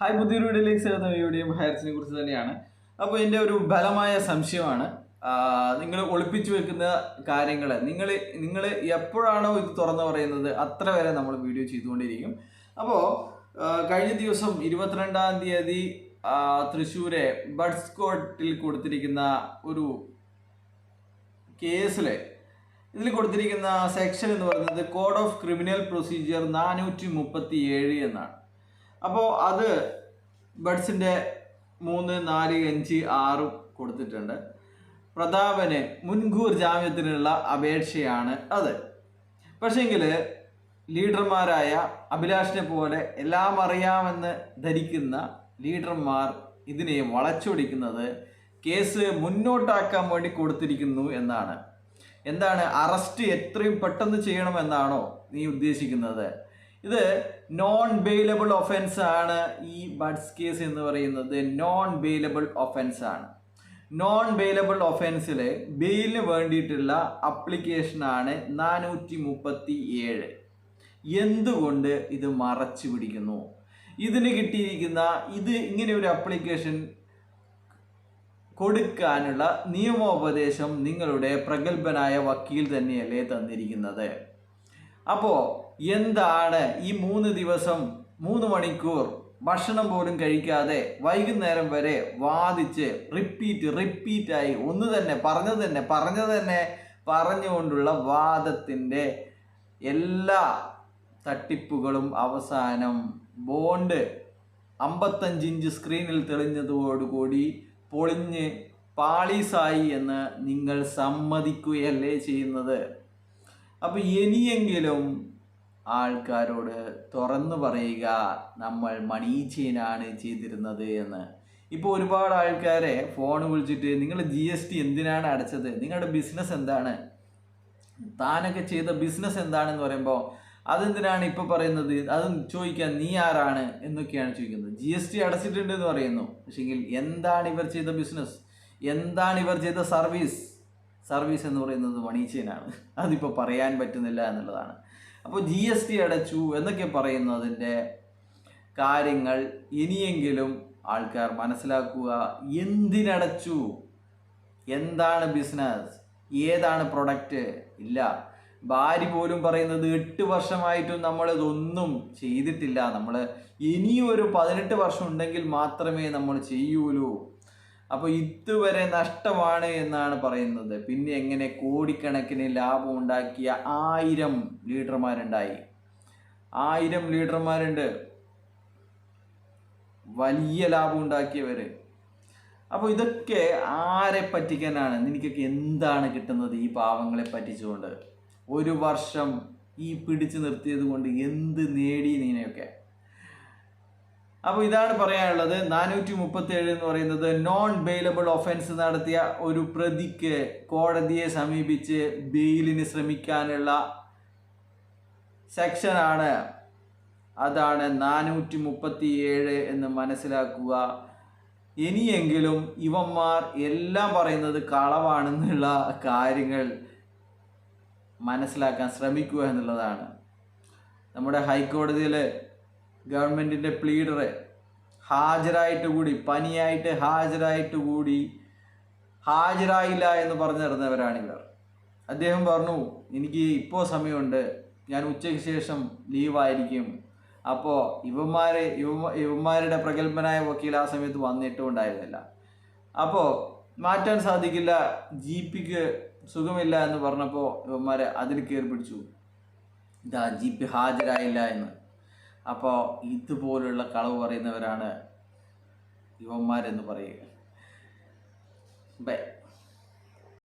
Hi, പുതിയൊരു വീഡിയോയിലേക്ക് സ്വാഗതം. ഈ വീഡിയോ ഹയർസിനെ കുറിച്ച് തന്നെയാണ്. അപ്പോൾ എൻ്റെ ഒരു ബലമായ സംശയമാണ്, നിങ്ങൾ ഒളിപ്പിച്ചു വെക്കുന്ന കാര്യങ്ങൾ നിങ്ങൾ എപ്പോഴാണോ ഇത് തുറന്നു പറയുന്നത് അത്ര വരെ നമ്മൾ വീഡിയോ ചെയ്തുകൊണ്ടിരിക്കും. അപ്പോൾ കഴിഞ്ഞ ദിവസം 22-ാം തീയതി തൃശ്ശൂരെ ബഡ്സ് കോർട്ടിൽ കൊടുത്തിരിക്കുന്ന ഒരു കേസിൽ ഇതിൽ കൊടുത്തിരിക്കുന്ന സെക്ഷൻ എന്ന് പറയുന്നത് കോഡ് ഓഫ് ക്രിമിനൽ പ്രൊസീജിയർ 437 എന്നാണ്. അപ്പോൾ അത് ബഡ്സിൻ്റെ 3, 4, 5, 6 കൊടുത്തിട്ടുണ്ട്. പ്രതാപന് മുൻകൂർ ജാമ്യത്തിനുള്ള അപേക്ഷയാണ് അത്. പക്ഷേങ്കിൽ ലീഡർമാരായ അഭിലാഷിനെ പോലെ എല്ലാം അറിയാമെന്ന് ധരിക്കുന്ന ലീഡർമാർ ഇതിനെ വളച്ചൊടിക്കുന്നത് കേസ് മുന്നോട്ടാക്കാൻ വേണ്ടി കൊടുത്തിരിക്കുന്നു എന്നാണ്. എന്താണ്, അറസ്റ്റ് എത്രയും പെട്ടെന്ന് ചെയ്യണമെന്നാണോ നീ ഉദ്ദേശിക്കുന്നത്? ഇത് നോൺ ബെയിലബിൾ ഒഫൻസ് ആണ്. ഈ ബഡ്സ് കേസ് എന്ന് പറയുന്നത് നോൺ ബെയിലബിൾ ഒഫൻസ് ആണ്. നോൺ ബെയിലബിൾ ഒഫൻസിൽ ബെയിലിന് വേണ്ടിയിട്ടുള്ള അപ്ലിക്കേഷനാണ് 437. എന്തുകൊണ്ട് ഇത് മറച്ചു പിടിക്കുന്നു? ഇതിന് കിട്ടിയിരിക്കുന്ന ഇങ്ങനെ ഒരു അപ്ലിക്കേഷൻ കൊടുക്കാനുള്ള നിയമോപദേശം നിങ്ങളുടെ പ്രഗത്ഭനായ വക്കീൽ തന്നെയല്ലേ തന്നിരിക്കുന്നത്? അപ്പോൾ എന്താണ് ഈ 3 ദിവസം 3 മണിക്കൂർ ഭക്ഷണം പോലും കഴിക്കാതെ വൈകുന്നേരം വരെ വാദിച്ച് റിപ്പീറ്റായി പറഞ്ഞത് തന്നെ പറഞ്ഞുകൊണ്ടുള്ള വാദത്തിൻ്റെ എല്ലാ തട്ടിപ്പുകളും അവസാനം ബോണ്ട് 55 ഇഞ്ച് സ്ക്രീനിൽ തെളിഞ്ഞതോടുകൂടി പൊളിഞ്ഞ് പാളീസായി എന്ന് നിങ്ങൾ സമ്മതിക്കുകയല്ലേ ചെയ്യുന്നത്? അപ്പോൾ ഇനിയെങ്കിലും ആൾക്കാരോട് തുറന്നു പറയുക, നമ്മൾ മണി ചെയിനാണ് ചെയ്തിരുന്നത് എന്ന്. ഇപ്പോൾ ഒരുപാട് ആൾക്കാരെ ഫോൺ വിളിച്ചിട്ട് നിങ്ങൾ GST എന്തിനാണ് അടച്ചത്, നിങ്ങളുടെ ബിസിനസ് എന്താണ്, താനൊക്കെ ചെയ്ത ബിസിനസ് എന്താണെന്ന് പറയുമ്പോൾ അതെന്തിനാണ് ഇപ്പോൾ പറയുന്നത്, അത് ചോദിക്കാൻ നീ ആരാണ് എന്നൊക്കെയാണ് ചോദിക്കുന്നത്. GST അടച്ചിട്ടുണ്ട് എന്ന് പറയുന്നു, പക്ഷെങ്കിൽ എന്താണ് ഇവർ ചെയ്ത ബിസിനസ്, എന്താണ് ഇവർ ചെയ്ത സർവീസ് എന്ന് പറയുന്നത് മണി ചെയിനാണ്. അതിപ്പോൾ പറയാൻ പറ്റുന്നില്ല എന്നുള്ളതാണ്. അപ്പോൾ GST അടച്ചു എന്നൊക്കെ പറയുന്നതിൻ്റെ കാര്യങ്ങൾ ഇനിയെങ്കിലും ആൾക്കാർ മനസ്സിലാക്കുക. എന്തിനടച്ചു, എന്താണ് ബിസിനസ്, ഏതാണ് പ്രൊഡക്റ്റ്? ഇല്ല. ഭാര്യ പോലും പറയുന്നത് 8 വർഷമായിട്ടും നമ്മളിതൊന്നും ചെയ്തിട്ടില്ല, നമ്മൾ ഇനിയൊരു 18 വർഷം ഉണ്ടെങ്കിൽ മാത്രമേ നമ്മൾ ചെയ്യൂലൂ. അപ്പോൾ ഇതുവരെ നഷ്ടമാണ് എന്നാണ് പറയുന്നത്. പിന്നെ എങ്ങനെ കോടിക്കണക്കിന് ലാഭം ഉണ്ടാക്കിയ 1000 ലീഡർമാരുണ്ടായി, 1000 ലീഡർമാരുണ്ട്, വലിയ ലാഭം ഉണ്ടാക്കിയവർ. അപ്പോൾ ഇതൊക്കെ ആരെ പറ്റിക്കാനാണ്? നിനക്കൊക്കെ എന്താണ് കിട്ടുന്നത് ഈ പാവങ്ങളെ പറ്റിച്ചുകൊണ്ട്? 1 വർഷം ഈ പിടിച്ചു നിർത്തിയത് കൊണ്ട് എന്ത് നേടി നീനൊക്കെ? അപ്പോൾ ഇതാണ് പറയാനുള്ളത്. 437 എന്ന് പറയുന്നത് നോൺ ബെയിലബിൾ ഒഫൻസ് നടത്തിയ ഒരു പ്രതിക്ക് കോടതിയെ സമീപിച്ച് ബെയിലിന് ശ്രമിക്കാനുള്ള സെക്ഷനാണ്. അതാണ് 437 എന്ന് മനസ്സിലാക്കുക. ഇനിയെങ്കിലും ഇവന്മാർ എല്ലാം പറയുന്നത് കളവാണെന്നുള്ള കാര്യങ്ങൾ മനസ്സിലാക്കാൻ ശ്രമിക്കുക എന്നുള്ളതാണ്. നമ്മുടെ ഹൈക്കോടതിയിൽ ഗവൺമെൻറ്റിൻ്റെ പ്ലീഡർ ഹാജരായിട്ട് കൂടി, പനിയായിട്ട് ഹാജരായില്ല എന്ന് പറഞ്ഞു നടന്നവരാണിവർ. അദ്ദേഹം പറഞ്ഞു, എനിക്ക് ഇപ്പോൾ സമയമുണ്ട്, ഞാൻ ഉച്ചയ്ക്ക് ശേഷം ലീവായിരിക്കും. അപ്പോൾ ഇവന്മാരുടെ പ്രഗത്ഭനായ വക്കീൽ ആ സമയത്ത് വന്നിട്ടും ഉണ്ടായിരുന്നില്ല. അപ്പോൾ മാറ്റാൻ സാധിക്കില്ല, GPക്ക് സുഖമില്ല എന്ന് പറഞ്ഞപ്പോൾ ഇവന്മാരെ അതിൽ കയറി പിടിച്ചു, GP ഹാജരായില്ല എന്ന്. അപ്പോൾ ഇതുപോലുള്ള കളവ് പറയുന്നവരാണ് ഇവന്മാരെന്ന് പറയുക. ബൈ.